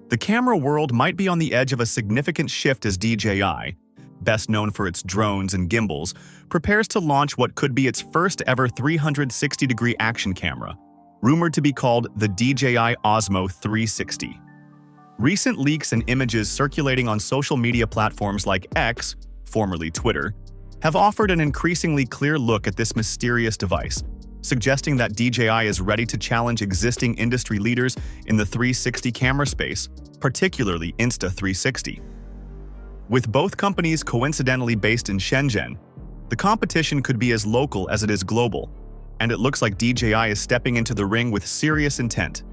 The camera world might be on the edge of a significant shift as DJI, best known for its drones and gimbals, prepares to launch what could be its first ever 360-degree action camera, rumored to be called the DJI OSMO 360. Recent leaks and images circulating on social media platforms like X, formerly Twitter, have offered an increasingly clear look at this mysterious device, suggesting that DJI is ready to challenge existing industry leaders in the 360 camera space, particularly Insta360. With both companies coincidentally based in Shenzhen, the competition could be as local as it is global, and it looks like DJI is stepping into the ring with serious intent.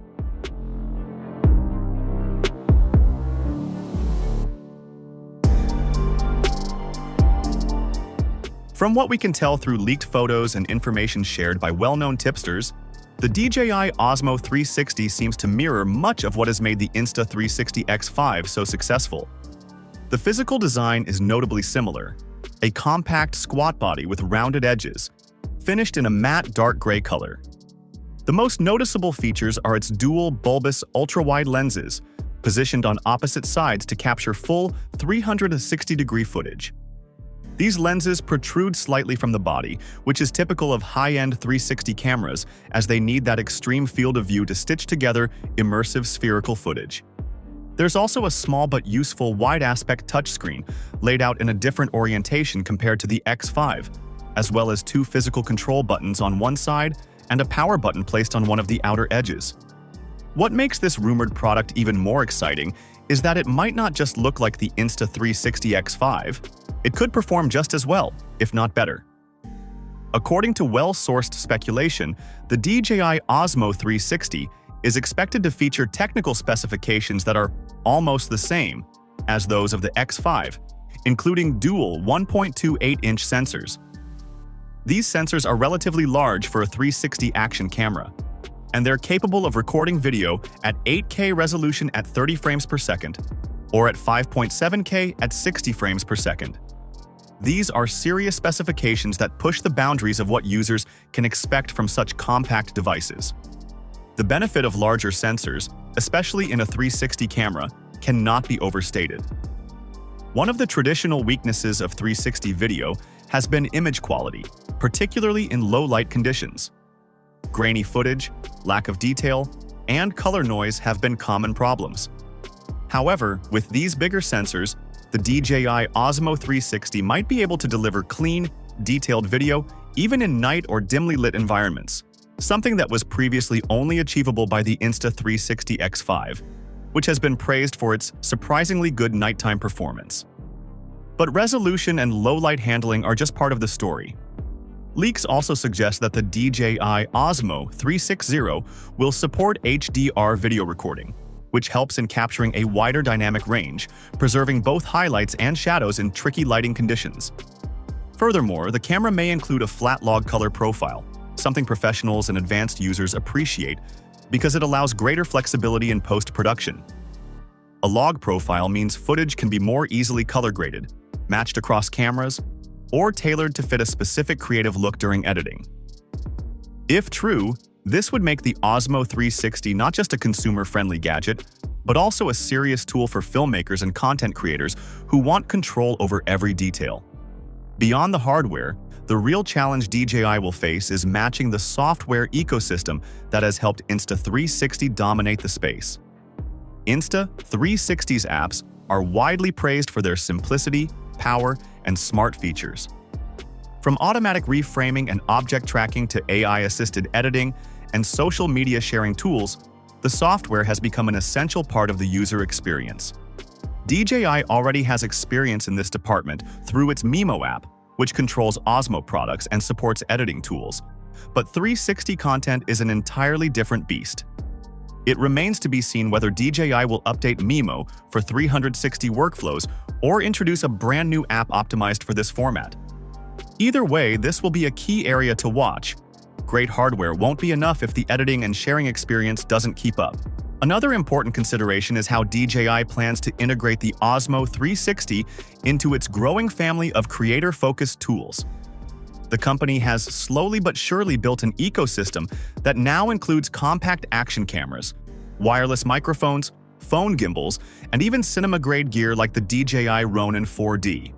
From what we can tell through leaked photos and information shared by well-known tipsters, the DJI OSMO 360 seems to mirror much of what has made the Insta360 X5 so successful. The physical design is notably similar, a compact squat body with rounded edges, finished in a matte dark gray color. The most noticeable features are its dual bulbous ultra-wide lenses, positioned on opposite sides to capture full 360-degree footage. These lenses protrude slightly from the body, which is typical of high-end 360 cameras, as they need that extreme field of view to stitch together immersive spherical footage. There's also a small but useful wide-aspect touchscreen, laid out in a different orientation compared to the X5, as well as two physical control buttons on one side and a power button placed on one of the outer edges. What makes this rumored product even more exciting is that it might not just look like the Insta360 X5, it could perform just as well, if not better. According to well-sourced speculation, the DJI Osmo 360 is expected to feature technical specifications that are almost the same as those of the X5, including dual 1.28-inch sensors. These sensors are relatively large for a 360 action camera, and they're capable of recording video at 8K resolution at 30 frames per second, or at 5.7K at 60 frames per second. These are serious specifications that push the boundaries of what users can expect from such compact devices. The benefit of larger sensors, especially in a 360 camera, cannot be overstated. One of the traditional weaknesses of 360 video has been image quality, particularly in low-light conditions. Grainy footage, lack of detail, and color noise have been common problems. However, with these bigger sensors, the DJI Osmo 360 might be able to deliver clean, detailed video even in night or dimly lit environments, something that was previously only achievable by the Insta360 X5, which has been praised for its surprisingly good nighttime performance. But resolution and low-light handling are just part of the story. Leaks also suggest that the DJI Osmo 360 will support HDR video recording, which helps in capturing a wider dynamic range, preserving both highlights and shadows in tricky lighting conditions. Furthermore, the camera may include a flat log color profile, something professionals and advanced users appreciate because it allows greater flexibility in post-production. A log profile means footage can be more easily color-graded, matched across cameras, or tailored to fit a specific creative look during editing. If true, this would make the Osmo 360 not just a consumer-friendly gadget, but also a serious tool for filmmakers and content creators who want control over every detail. Beyond the hardware, the real challenge DJI will face is matching the software ecosystem that has helped Insta360 dominate the space. Insta360's apps are widely praised for their simplicity, power, and smart features. From automatic reframing and object tracking to AI-assisted editing and social media sharing tools, the software has become an essential part of the user experience. DJI already has experience in this department through its Mimo app, which controls Osmo products and supports editing tools. But 360 content is an entirely different beast. It remains to be seen whether DJI will update Mimo for 360 workflows or introduce a brand new app optimized for this format. Either way, this will be a key area to watch. Great hardware won't be enough if the editing and sharing experience doesn't keep up. Another important consideration is how DJI plans to integrate the Osmo 360 into its growing family of creator-focused tools. The company has slowly but surely built an ecosystem that now includes compact action cameras, wireless microphones, phone gimbals, and even cinema-grade gear like the DJI Ronin 4D.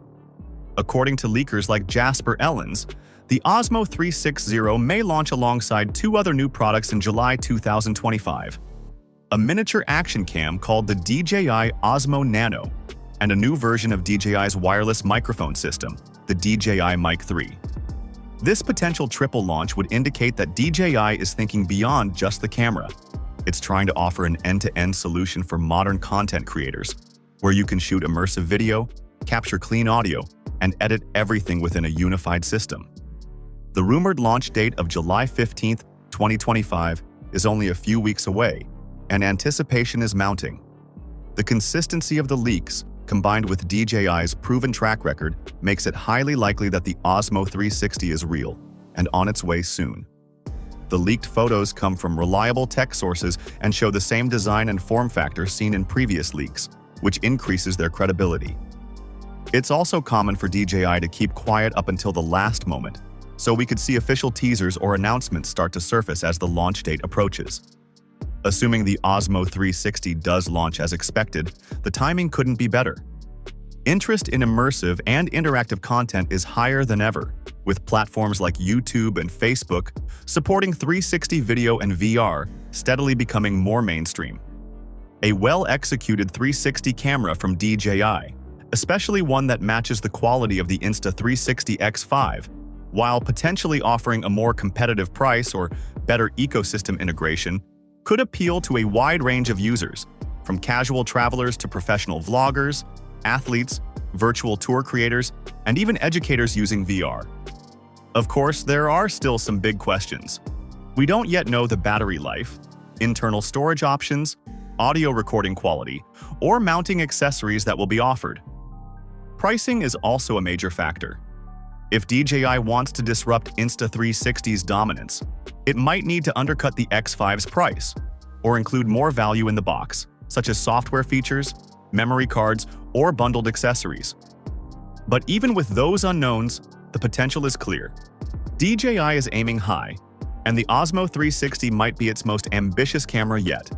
According to leakers like Jasper Ellens, the OSMO 360 may launch alongside two other new products in July 2025. A miniature action cam called the DJI OSMO Nano, and a new version of DJI's wireless microphone system, the DJI Mic 3. This potential triple launch would indicate that DJI is thinking beyond just the camera. It's trying to offer an end-to-end solution for modern content creators, where you can shoot immersive video, capture clean audio, and edit everything within a unified system. The rumored launch date of July 15, 2025 is only a few weeks away, and anticipation is mounting. The consistency of the leaks, combined with DJI's proven track record, makes it highly likely that the OSMO 360 is real and on its way soon. The leaked photos come from reliable tech sources and show the same design and form factor seen in previous leaks, which increases their credibility. It's also common for DJI to keep quiet up until the last moment, so we could see official teasers or announcements start to surface as the launch date approaches. Assuming the OSMO 360 does launch as expected, the timing couldn't be better. Interest in immersive and interactive content is higher than ever, with platforms like YouTube and Facebook supporting 360 video and VR steadily becoming more mainstream. A well-executed 360 camera from DJI, especially one that matches the quality of the Insta360 X5, while potentially offering a more competitive price or better ecosystem integration, could appeal to a wide range of users, from casual travelers to professional vloggers, athletes, virtual tour creators, and even educators using VR. Of course, there are still some big questions. We don't yet know the battery life, internal storage options, audio recording quality, or mounting accessories that will be offered. Pricing is also a major factor. If DJI wants to disrupt Insta360's dominance, it might need to undercut the X5's price, or include more value in the box, such as software features, memory cards, or bundled accessories. But even with those unknowns, the potential is clear. DJI is aiming high, and the OSMO 360 might be its most ambitious camera yet.